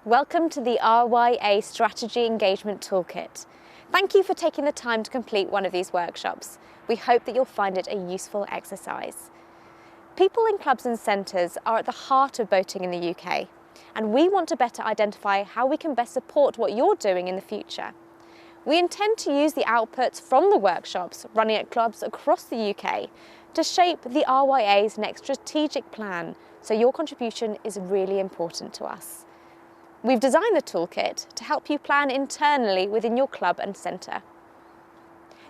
Welcome to the RYA Strategy Engagement Toolkit. Thank you for taking the time to complete one of these workshops. We hope that you'll find it a useful exercise. People in clubs and centres are at the heart of boating in the UK, and we want to better identify how we can best support what you're doing in the future. We intend to use the outputs from the workshops running at clubs across the UK to shape the RYA's next strategic plan, so your contribution is really important to us. We've designed the toolkit to help you plan internally within your club and centre.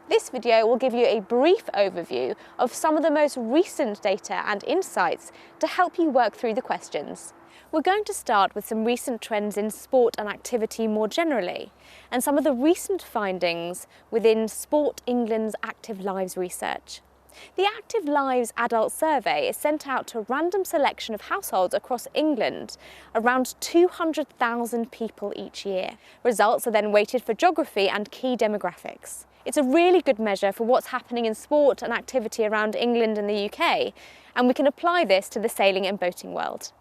This video will give you a brief overview of some of the most recent data and insights to help you work through the questions. We're going to start with some recent trends in sport and activity more generally, and some of the recent findings within Sport England's Active Lives research. The Active Lives Adult Survey is sent out to a random selection of households across England, around 200,000 people each year. Results are then weighted for geography and key demographics. It's a really good measure for what's happening in sport and activity around England and the UK, and we can apply this to the sailing and boating world.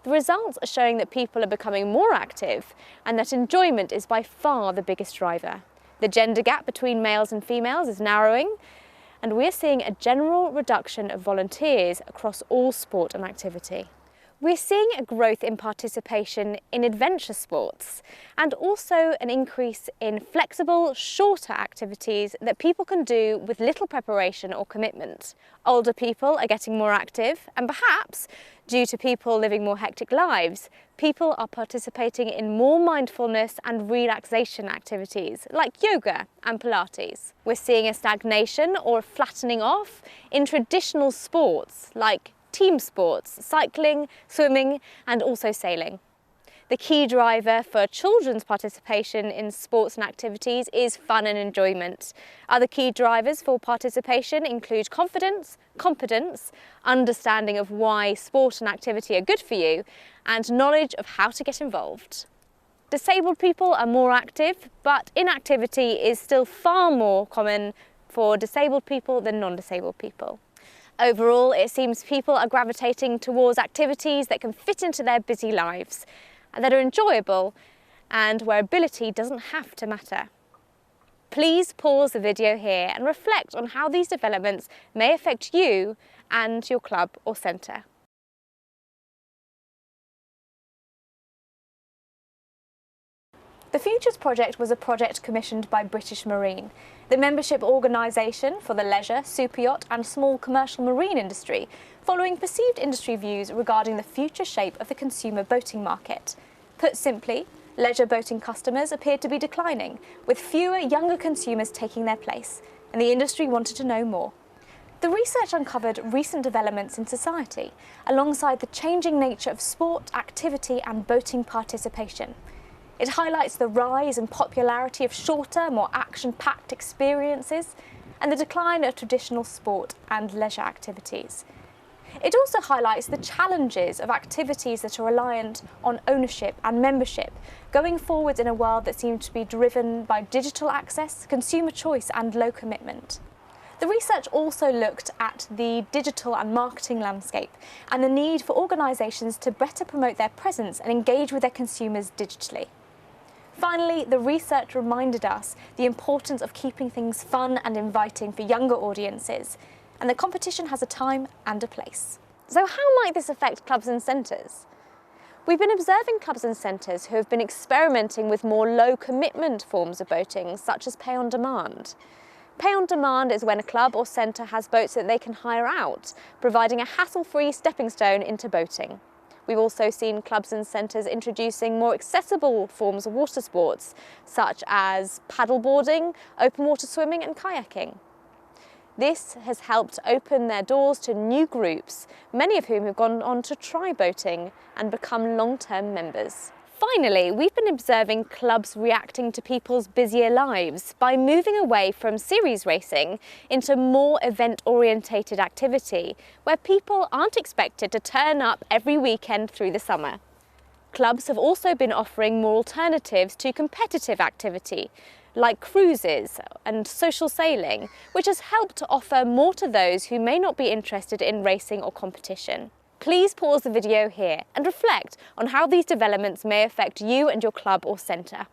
The results are showing that people are becoming more active and that enjoyment is by far the biggest driver. The gender gap between males and females is narrowing, and we're seeing a general reduction of volunteers across all sport and activity. We're seeing a growth in participation in adventure sports and also an increase in flexible, shorter activities that people can do with little preparation or commitment. Older people are getting more active, and perhaps, due to people living more hectic lives, people are participating in more mindfulness and relaxation activities like yoga and Pilates. We're seeing a stagnation or a flattening off in traditional sports like team sports, cycling, swimming, and also sailing. The key driver for children's participation in sports and activities is fun and enjoyment. Other key drivers for participation include confidence, competence, understanding of why sport and activity are good for you, and knowledge of how to get involved. Disabled people are more active, but inactivity is still far more common for disabled people than non-disabled people. Overall, it seems people are gravitating towards activities that can fit into their busy lives, and that are enjoyable, and where ability doesn't have to matter. Please pause the video here and reflect on how these developments may affect you and your club or centre. The Futures Project was a project commissioned by British Marine, the membership organisation for the leisure, superyacht and small commercial marine industry, following perceived industry views regarding the future shape of the consumer boating market. Put simply, leisure boating customers appeared to be declining, with fewer younger consumers taking their place, and the industry wanted to know more. The research uncovered recent developments in society, alongside the changing nature of sport, activity and boating participation. It highlights the rise and popularity of shorter, more action-packed experiences and the decline of traditional sport and leisure activities. It also highlights the challenges of activities that are reliant on ownership and membership, going forward in a world that seems to be driven by digital access, consumer choice and low commitment. The research also looked at the digital and marketing landscape and the need for organisations to better promote their presence and engage with their consumers digitally. Finally, the research reminded us the importance of keeping things fun and inviting for younger audiences, and that competition has a time and a place. So how might this affect clubs and centres? We've been observing clubs and centres who have been experimenting with more low-commitment forms of boating, such as pay on demand. Pay on demand is when a club or centre has boats that they can hire out, providing a hassle-free stepping stone into boating. We've also seen clubs and centres introducing more accessible forms of water sports, such as paddleboarding, open water swimming and kayaking. This has helped open their doors to new groups, many of whom have gone on to try boating and become long-term members. Finally, we've been observing clubs reacting to people's busier lives by moving away from series racing into more event-orientated activity, where people aren't expected to turn up every weekend through the summer. Clubs have also been offering more alternatives to competitive activity, like cruises and social sailing, which has helped to offer more to those who may not be interested in racing or competition. Please pause the video here and reflect on how these developments may affect you and your club or centre.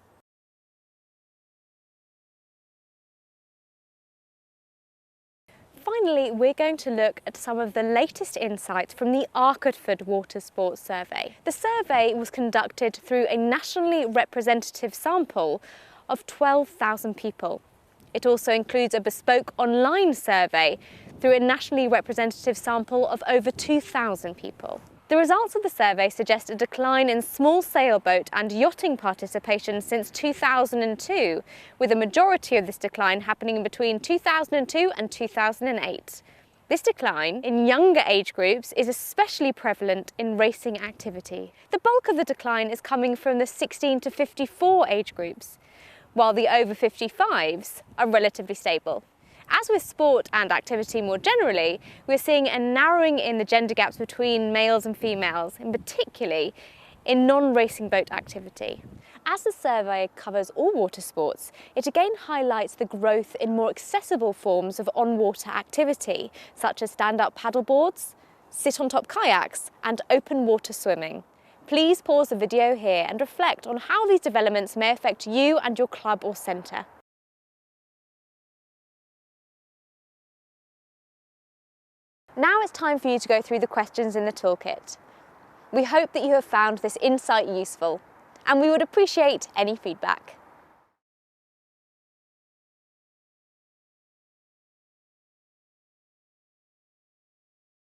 Finally, we're going to look at some of the latest insights from the Arkerdford Water Sports Survey. The survey was conducted through a nationally representative sample of 12,000 people. It also includes a bespoke online survey through a nationally representative sample of over 2,000 people. The results of the survey suggest a decline in small sailboat and yachting participation since 2002, with a majority of this decline happening between 2002 and 2008. This decline in younger age groups is especially prevalent in racing activity. The bulk of the decline is coming from the 16 to 54 age groups, while the over 55s are relatively stable. As with sport and activity more generally, we're seeing a narrowing in the gender gaps between males and females, and particularly in non-racing boat activity. As the survey covers all water sports, it again highlights the growth in more accessible forms of on-water activity, such as stand-up paddleboards, sit-on-top kayaks, and open water swimming. Please pause the video here and reflect on how these developments may affect you and your club or centre. Now it's time for you to go through the questions in the toolkit. We hope that you have found this insight useful, and we would appreciate any feedback.